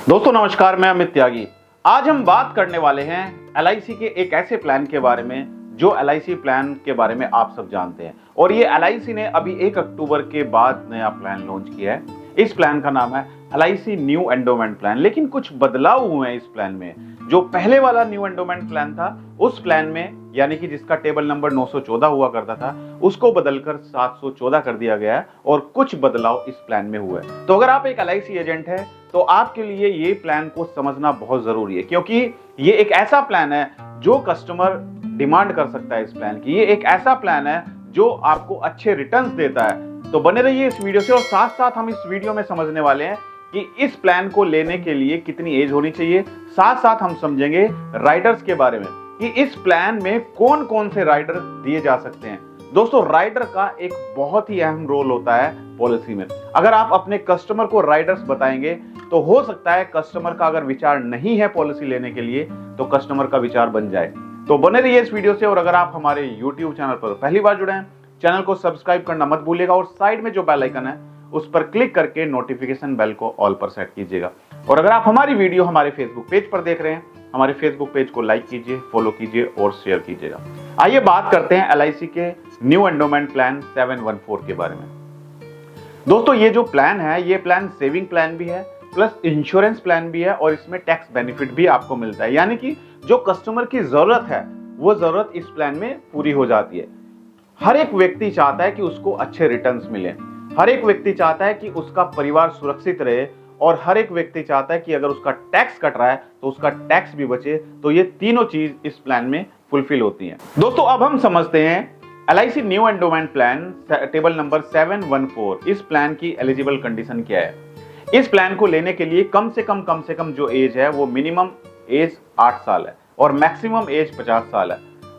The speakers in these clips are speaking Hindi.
दोस्तों नमस्कार, मैं अमित त्यागी। आज हम बात करने वाले हैं एलआईसी के एक ऐसे प्लान के बारे में जो एलआईसी प्लान के बारे में आप सब जानते हैं। और ये एलआईसी ने अभी 1 अक्टूबर के बाद नया प्लान लॉन्च किया है। इस प्लान का नाम है एलआईसी न्यू एंडोमेंट प्लान। लेकिन कुछ बदलाव हुए हैं इस प्लान में। जो पहले वाला न्यू एंडोमेंट प्लान था, उस प्लान में यानी कि जिसका टेबल नंबर 914 हुआ करता था, उसको बदलकर 714 कर दिया गया है और कुछ बदलाव इस प्लान में हुए हैं। तो अगर आप एक एलआईसी एजेंट है तो आपके लिए ये प्लान को समझना बहुत जरूरी है, क्योंकि ये एक ऐसा प्लान है जो कस्टमर डिमांड कर सकता है। इस प्लान की ये एक ऐसा प्लान है जो आपको अच्छे रिटर्न्स देता है। तो बने रहिए इस वीडियो से, और साथ साथ हम इस वीडियो में समझने वाले हैं कि इस प्लान को लेने के लिए कितनी एज होनी चाहिए। साथ साथ हम समझेंगे राइडर्स के बारे में कि इस प्लान में कौन कौन से राइडर दिए जा सकते हैं। दोस्तों, राइडर का एक बहुत ही अहम रोल होता है पॉलिसी में। अगर आप अपने कस्टमर को राइडर्स बताएंगे तो हो सकता है कस्टमर का अगर विचार नहीं है पॉलिसी लेने के लिए तो कस्टमर का विचार बन जाए। तो बने रहिए इस वीडियो से, और अगर आप हमारे YouTube चैनल पर पहली बार जुड़े हैं, चैनल को सब्सक्राइब करना मत भूलिएगा और साइड में जो बेल आइकन है उस पर क्लिक करके नोटिफिकेशन बेल को ऑल पर सेट कीजिएगा। और अगर आप हमारी वीडियो हमारे फेसबुक पेज पर देख रहे हैं, हमारे फेसबुक पेज को लाइक कीजिए, फॉलो कीजिए और शेयर कीजिएगा। आइए बात करते हैं एलआईसी के न्यू एंडोमेंट प्लान 714 के बारे में। दोस्तों, ये जो प्लान है, ये प्लान सेविंग प्लान भी है प्लस इंश्योरेंस प्लान भी है, और इसमें टैक्स बेनिफिट भी आपको मिलता है। यानी कि जो कस्टमर की जरूरत है वो जरूरत इस प्लान में पूरी हो जाती है। हर एक व्यक्ति चाहता है कि उसको अच्छे रिटर्न्स मिले, हर एक व्यक्ति चाहता है कि उसका परिवार सुरक्षित रहे, और हर एक व्यक्ति चाहता है कि अगर उसका टैक्स कट रहा है तो उसका टैक्स भी बचे। तो ये तीनों चीज इस प्लान में फुलफिल होती हैं। दोस्तों, अब हम समझते हैं LIC new endowment plan table number 714, इस प्लान की एलिजिबल कंडीशन क्या है। इस प्लान को लेने के लिए कम से कम जो एज है वो मिनिमम एज 8 साल है और मैक्सिमम एज 50 साल है।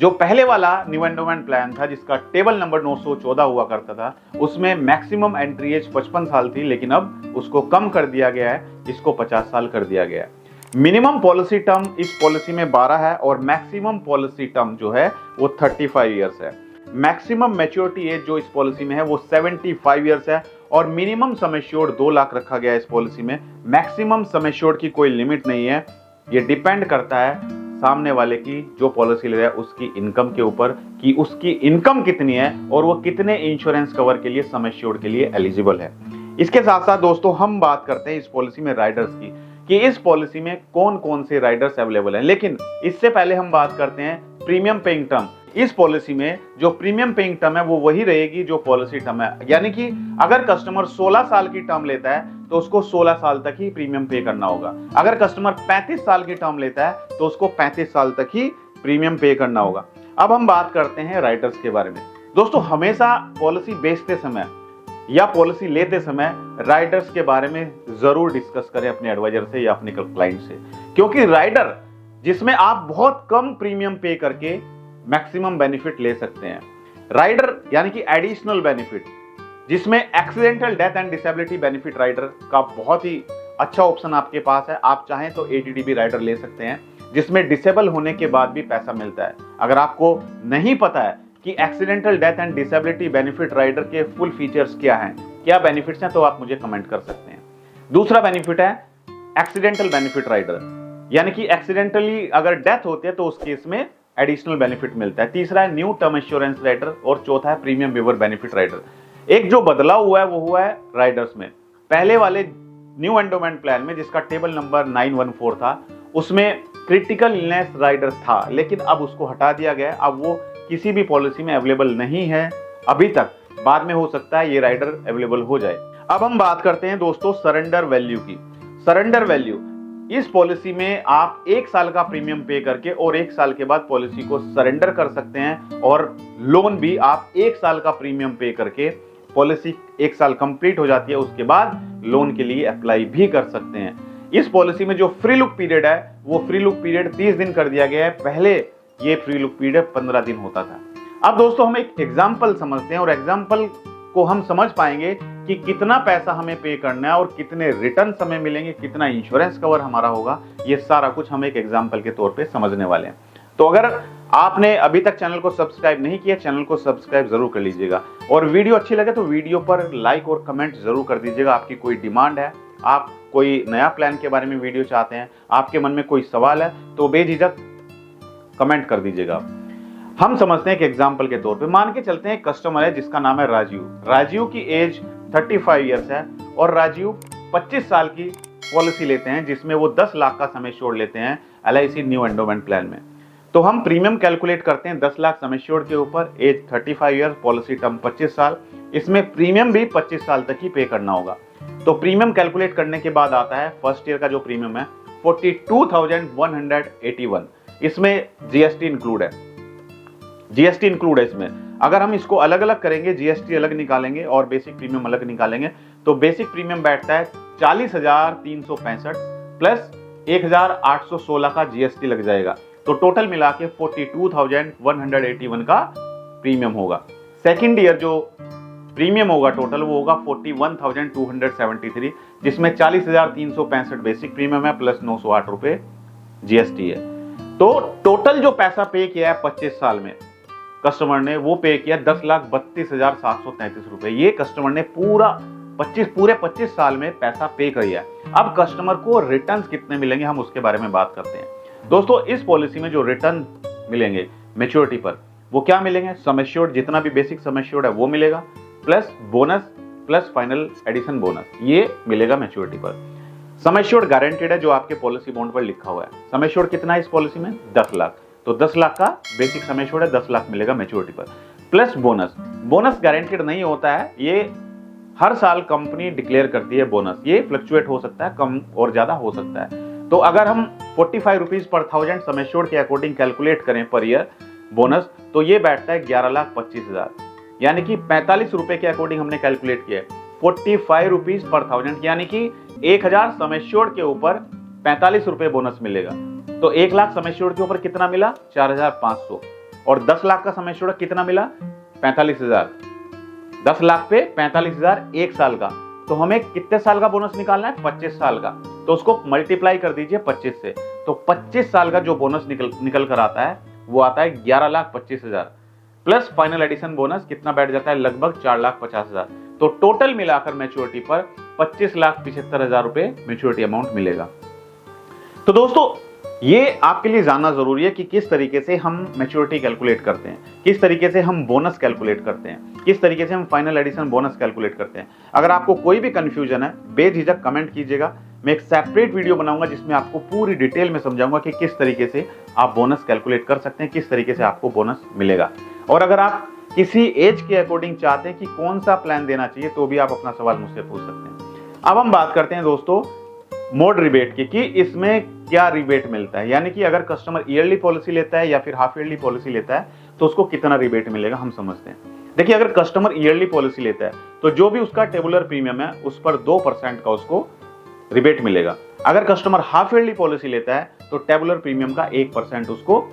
जो पहले वाला न्यू एंडोमेंट प्लान था जिसका टेबल नंबर 914 हुआ करता था, उसमें मैक्सिमम एंट्री एज 55 साल थी, लेकिन अब उसको कम कर दिया गया है, इसको 50 साल कर दिया गया है। मिनिमम पॉलिसी टर्म इस पॉलिसी में 12 है और मैक्सिमम पॉलिसी टर्म जो है वो 35 ईयर्स है। मैक्सिमम मैच्योरिटी एज जो इस पॉलिसी में है वो 75 ईयर्स है, और मिनिमम सम एश्योर्ड 2 लाख रखा गया है इस पॉलिसी में। मैक्सिमम सम एश्योर्ड की कोई लिमिट नहीं है। ये डिपेंड करता है सामने वाले की, जो पॉलिसी ले रहा है, उसकी इनकम के ऊपर कि उसकी इनकम कितनी है और वो कितने इंश्योरेंस कवर के लिए, सम एश्योर्ड के लिए एलिजिबल है। इसके साथ साथ दोस्तों हम बात करते हैं इस पॉलिसी में राइडर्स की, कि इस पॉलिसी में कौन कौन से राइडर्स अवेलेबल हैं। लेकिन इससे पहले हम बात करते हैं प्रीमियम पेइंग टर्म। इस पॉलिसी में जो प्रीमियम पेइंग टर्म है वो वही रहेगी जो पॉलिसी टर्म है। यानी कि अगर कस्टमर 16 साल की टर्म लेता है तो उसको 16 साल तक ही प्रीमियम पे करना होगा। अगर कस्टमर 35 साल की टर्म लेता है तो उसको 35 साल तक ही प्रीमियम पे करना होगा। अब हम बात करते हैं राइडर्स के बारे में। दोस्तों, हमेशा पॉलिसी बेचते समय या पॉलिसी लेते समय राइडर्स के बारे में जरूर डिस्कस करें अपने एडवाइजर से या अपने क्लाइंट से, क्योंकि राइडर जिसमें आप बहुत कम प्रीमियम पे करके मैक्सिमम बेनिफिट ले सकते हैं। राइडर यानी कि एडिशनल बेनिफिट, जिसमें accidental death and disability benefit rider का बहुत ही अच्छा ऑप्शन आपके पास है। आप चाहें तो एडीडीबी राइडर ले सकते हैं, जिसमें डिसेबल होने के बाद भी पैसा मिलता है। अगर आपको नहीं पता है कि accidental death and disability benefit rider के फुल फीचर्स क्या हैं, क्या बेनिफिट्स हैं, तो आप मुझे कमेंट कर सकते हैं। दूसरा बेनिफिट है एक्सीडेंटल बेनिफिट राइडर, यानी कि एक्सीडेंटली अगर डेथ होती है तो उस केस में एडिशनल बेनिफिट मिलता है। तीसरा है न्यू टर्म इंश्योरेंस राइडर, और चौथा है प्रीमियम वेवर बेनिफिट राइडर। एक जो बदलाव हुआ है वो हुआ है राइडर्स में। पहले वाले न्यू एंडोमेंट प्लान में जिसका टेबल नंबर 914 था, उसमें क्रिटिकल इलनेस राइडर था, लेकिन अब उसको हटा दिया गया। अब वो किसी भी पॉलिसी में अवेलेबल नहीं है अभी तक। बाद में हो सकता है ये राइडर अवेलेबल हो जाए। अब हम बात करते हैं दोस्तों सरेंडर वैल्यू की। सरेंडर वैल्यू, इस पॉलिसी में आप 1 साल का प्रीमियम पे करके और 1 साल के बाद पॉलिसी को सरेंडर कर सकते हैं, और लोन भी आप 1 साल का प्रीमियम पे करके पॉलिसी 1 साल कंप्लीट हो जाती है, उसके बाद लोन के लिए अप्लाई भी कर सकते हैं। इस पॉलिसी में जो फ्री लुक पीरियड है वो फ्री लुक पीरियड 30 दिन कर दिया गया है। पहले ये फ्री लुक पीरियड 15 दिन होता था। अब दोस्तों हम एक एग्जाम्पल समझते हैं, और एग्जाम्पल को हम समझ पाएंगे कि कितना पैसा हमें पे करना है और कितने रिटर्न हमें मिलेंगे, कितना इंश्योरेंस कवर हमारा होगा। ये सारा कुछ हम एक एग्जाम्पल के तौर पे समझने वाले हैं। तो अगर आपने अभी तक चैनल को सब्सक्राइब नहीं किया, चैनल को सब्सक्राइब जरूर कर लीजिएगा, और वीडियो अच्छी लगे तो वीडियो पर लाइक और कमेंट जरूर कर दीजिएगा। आपकी कोई डिमांड है, आप कोई नया प्लान के बारे में वीडियो चाहते हैं, आपके मन में कोई सवाल है, तो बेझिझक कमेंट कर दीजिएगा। हम समझते हैं कि एग्जाम्पल के तौर पे मान के चलते हैं कस्टमर है जिसका नाम है राजीव की एज 35 ईयर्स है और राजीव 25 साल की पॉलिसी लेते हैं जिसमें वो 10 लाख का सम एश्योर्ड लेते हैं LIC न्यू एंडोमेंट प्लान में। तो हम प्रीमियम कैलकुलेट करते हैं 10 लाख सम एश्योर्ड के ऊपर, एज 35 ईयर्स, पॉलिसी टर्म 25 साल, इसमें प्रीमियम भी 25 साल तक ही पे करना होगा। तो प्रीमियम कैलकुलेट करने के बाद आता है फर्स्ट ईयर का जो प्रीमियम है 42,181, इसमें GST इंक्लूड है, GST इंक्लूड है इसमें। अगर हम इसको अलग अलग करेंगे, GST अलग निकालेंगे और बेसिक प्रीमियम अलग निकालेंगे, तो बेसिक प्रीमियम बैठता है 40,365 प्लस 1,816 का GST लग जाएगा, तो टोटल मिला के 42,181 का प्रीमियम होगा। सेकेंड ईयर जो प्रीमियम होगा टोटल वो होगा 41,273, जिसमें 40,365 बेसिक प्रीमियम है प्लस 908 रुपए GST है। तो टोटल जो पैसा पे किया है 25 साल में कस्टमर ने, वो पे किया 10,32,733 रुपए। ये कस्टमर ने पूरे 25 साल में पैसा पे किया है। अब कस्टमर को रिटर्न्स कितने मिलेंगे हम उसके बारे में बात करते हैं। दोस्तों इस पॉलिसी में जो रिटर्न मिलेंगे मैच्योरिटी पर वो क्या मिलेंगे, सम एश्योर्ड जितना भी बेसिक सम एश्योर्ड है वो मिलेगा, plus bonus plus final addition bonus, ये मिलेगा मैच्योरिटी पर। सम एश्योर्ड गारंटेड है जो आपके पॉलिसी बॉन्ड पर लिखा हुआ है। सम एश्योर्ड कितना है इस पॉलिसी में, 10 लाख, तो 10 लाख का बेसिक सम एश्योर्ड है, 10 लाख मिलेगा मैच्योरिटी पर, प्लस बोनस गारंटेड नहीं होता है, ये हर साल कंपनी डिक्लेयर करती है बोनस, ये फ्लक्चुएट हो सकता है, कम और ज्यादा हो सकता है। तो अगर हम 45 रुपीज पर 1000 सम एश्योर्ड के अकॉर्डिंग कैलकुलेट करें पर ईयर बोनस, तो ये बैठता है 11,25,000, यानी कि 45 रुपए के अकॉर्डिंग हमने कैलकुलेट किया है 45 रुपीज पर 1000, यानी कि 1000 सम एश्योर्ड के ऊपर 45 रुपए बोनस मिलेगा। तो 1 लाख सम एश्योर्ड के ऊपर कितना मिला, 4,500, और 10 लाख का सम एश्योर्ड कितना मिला, 45,000। 10 लाख पे 45,000 1 साल का, तो हमें कितने साल का बोनस निकालना है, 25 साल का, तो उसको मल्टीप्लाई कर दीजिए 25 से, तो 25 साल का जो बोनस निकल कर आता है वो आता है 11,25,000 प्लस फाइनल एडिशन बोनस कितना बैठ जाता है, लगभग 4,50,000। तो टोटल मिलाकर मैच्योरिटी पर 25,75,000 रुपए मैच्योरिटी अमाउंट मिलेगा। तो दोस्तों ये आपके लिए जानना जरूरी है कि किस तरीके से हम मैच्योरिटी कैलकुलेट करते हैं, किस तरीके से हम बोनस कैलकुलेट करते हैं, किस तरीके से हम फाइनल एडिशन बोनस कैलकुलेट करते हैं। अगर आपको कोई भी कंफ्यूजन है बेझिझक कमेंट कीजिएगा, मैं एक सेपरेट वीडियो बनाऊंगा जिसमें आपको पूरी डिटेल में समझाऊंगा कि किस तरीके से आप बोनस कैलकुलेट कर सकते हैं, किस तरीके से आपको बोनस मिलेगा। और अगर आप किसी एज के अकॉर्डिंग चाहते हैं कि कौन सा प्लान देना चाहिए तो भी आप अपना सवाल मुझसे पूछ सकते हैं। अब हम बात करते हैं दोस्तों मोड रिबेट की, कि इसमें क्या रिबेट मिलता है, यानी कि अगर कस्टमर ईयरली पॉलिसी लेता है या फिर हाफ ईयरली पॉलिसी लेता है तो उसको कितना रिबेट मिलेगा हम समझते हैं। देखिए अगर कस्टमर ईयरली पॉलिसी लेता है तो जो भी उसका टेबुलर प्रीमियम है उस पर 2% का उसको रिबेट मिलेगा। अगर कस्टमर हाफ ईयरली पॉलिसी लेता है तो टेबुलर प्रीमियम का 1% उसको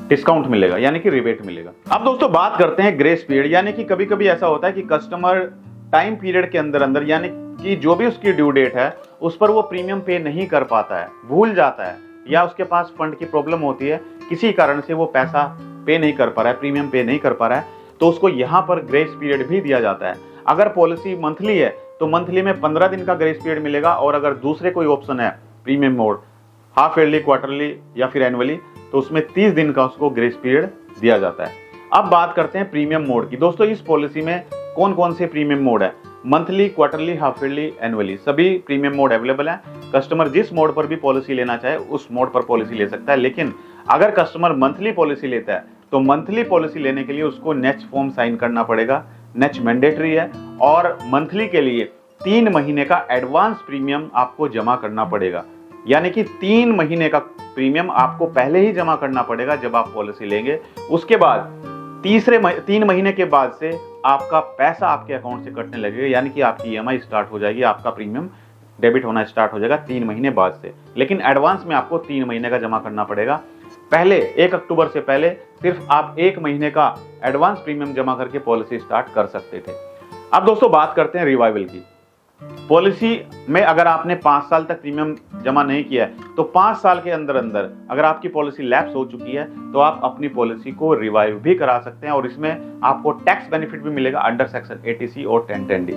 डिस्काउंट मिलेगा, यानी कि रिबेट मिलेगा। अब दोस्तों बात करते हैं ग्रेस पीरियड, यानी कि कभी कभी ऐसा होता है कि कस्टमर टाइम पीरियड के अंदर यानी कि जो भी उसकी ड्यू डेट है उस पर वो प्रीमियम पे नहीं कर पाता है, भूल जाता है, या उसके पास फंड की प्रॉब्लम होती है, किसी कारण से वो पैसा पे नहीं कर पा रहा है, प्रीमियम पे नहीं कर पा रहा है, तो उसको यहाँ पर ग्रेस पीरियड भी दिया जाता है। अगर पॉलिसी मंथली है तो मंथली में 15 दिन का ग्रेस पीरियड मिलेगा, और अगर दूसरे कोई ऑप्शन है premium mode half yearly, quarterly या फिर एनुअली, तो उसमें 30 दिन का उसको ग्रेस पीरियड दिया जाता है। अब बात करते हैं प्रीमियम मोड की। दोस्तों इस पॉलिसी में कौन कौन से प्रीमियम मोड है, monthly, quarterly, half yearly, annually, सभी प्रीमियम मोड अवेलेबल है। कस्टमर जिस मोड पर भी पॉलिसी लेना चाहे उस मोड पर पॉलिसी ले सकता है, लेकिन अगर कस्टमर मंथली पॉलिसी लेता है तो मंथली पॉलिसी लेने के लिए उसको नेच फॉर्म साइन करना पड़ेगा, नेच मैंडेटरी है, और मंथली के लिए 3 महीने का एडवांस प्रीमियम आपको जमा करना पड़ेगा, यानी कि 3 महीने का प्रीमियम आपको पहले ही जमा करना पड़ेगा जब आप पॉलिसी लेंगे। उसके बाद 3 महीने के बाद से आपका पैसा आपके अकाउंट से कटने लगेगा, यानी कि आपकी EMI स्टार्ट हो जाएगी, आपका प्रीमियम डेबिट होना स्टार्ट हो जाएगा 3 महीने बाद से। लेकिन एडवांस में आपको 3 महीने का जमा करना पड़ेगा। पहले 1 अक्टूबर से पहले सिर्फ आप 1 महीने का एडवांस प्रीमियम जमा करके पॉलिसी स्टार्ट कर सकते थे। अब दोस्तों बात करते हैं रिवाइवल की। पॉलिसी में अगर आपने 5 साल तक प्रीमियम जमा नहीं किया है तो 5 साल के अंदर अगर आपकी पॉलिसी लैप्स हो चुकी है तो आप अपनी पॉलिसी को रिवाइव भी करा सकते हैं, और इसमें आपको टैक्स बेनिफिट भी मिलेगा अंडर सेक्शन 80C और 1010D।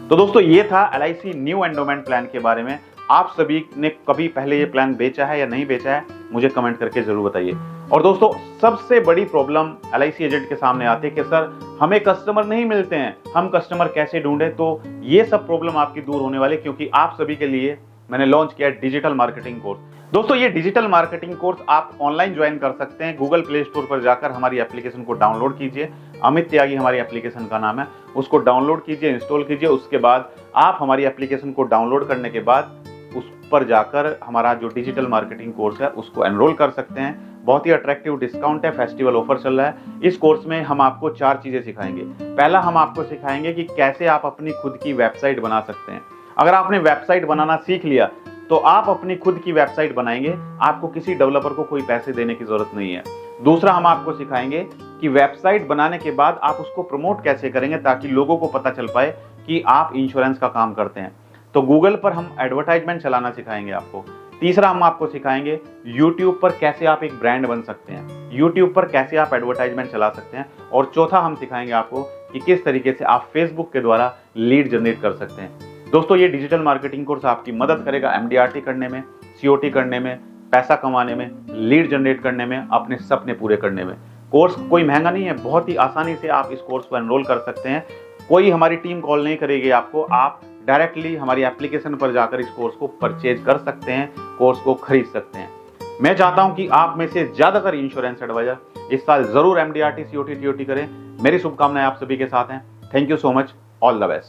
तो दोस्तों ये था LIC न्यू एंडोमेंट प्लान के बारे में। आप सभी ने कभी पहले ये प्लान बेचा है या नहीं बेचा है, मुझे कमेंट करके जरूर बताइए। और दोस्तों सबसे बड़ी प्रॉब्लम LIC एजेंट के सामने आती है कि सर हमें कस्टमर नहीं मिलते हैं, हम कस्टमर कैसे ढूंढें। तो ये सब प्रॉब्लम आपकी दूर होने वाली, क्योंकि आप सभी के लिए मैंने लॉन्च किया डिजिटल मार्केटिंग कोर्स। दोस्तों ये डिजिटल मार्केटिंग कोर्स आप ऑनलाइन ज्वाइन कर सकते हैं। गूगल प्ले स्टोर पर जाकर हमारी एप्लीकेशन को डाउनलोड कीजिए, अमित त्यागी हमारी एप्लीकेशन का नाम है, उसको डाउनलोड कीजिए, इंस्टॉल कीजिए। उसके बाद आप हमारी एप्लीकेशन को डाउनलोड करने के बाद उस पर जाकर हमारा जो डिजिटल मार्केटिंग कोर्स है उसको एनरोल कर सकते हैं। बहुत ही अट्रैक्टिव डिस्काउंट है, फेस्टिवल ऑफर चल रहा है। इस कोर्स में हम आपको 4 चीजें सिखाएंगे। पहला, हम आपको सिखाएंगे कि कैसे आप अपनी खुद की वेबसाइट बना सकते हैं। अगर आपने वेबसाइट बनाना सीख लिया तो आप अपनी खुद की वेबसाइट बनाएंगे, आपको किसी डेवलपर को कोई पैसे देने की जरूरत नहीं है। दूसरा, हम आपको सिखाएंगे कि वेबसाइट बनाने के बाद आप उसको प्रमोट कैसे करेंगे ताकि लोगों को पता चल पाए कि आप इंश्योरेंस का काम करते हैं। तो गूगल पर हम एडवर्टाइजमेंट चलाना सिखाएंगे आपको। तीसरा, हम आपको सिखाएंगे यूट्यूब पर कैसे आप एक ब्रांड बन सकते हैं, यूट्यूब पर कैसे आप एडवर्टाइजमेंट चला सकते हैं। और चौथा, हम सिखाएंगे आपको कि किस तरीके से आप फेसबुक के द्वारा लीड जनरेट कर सकते हैं। दोस्तों ये डिजिटल मार्केटिंग कोर्स आपकी मदद करेगा MDRT करने में, COT करने में, पैसा कमाने में, लीड जनरेट करने में, अपने सपने पूरे करने में। कोर्स कोई महंगा नहीं है, बहुत ही आसानी से आप इस कोर्स को एनरोल कर सकते हैं। कोई हमारी टीम कॉल नहीं करेगी आपको, आप डायरेक्टली हमारी एप्लीकेशन पर जाकर इस कोर्स को परचेज कर सकते हैं, कोर्स को खरीद सकते हैं। मैं चाहता हूं कि आप में से ज्यादातर इंश्योरेंस एडवाइजर इस साल जरूर MDRT, COT, TOT करें। मेरी शुभकामनाएं आप सभी के साथ हैं। Thank you so much, all the best.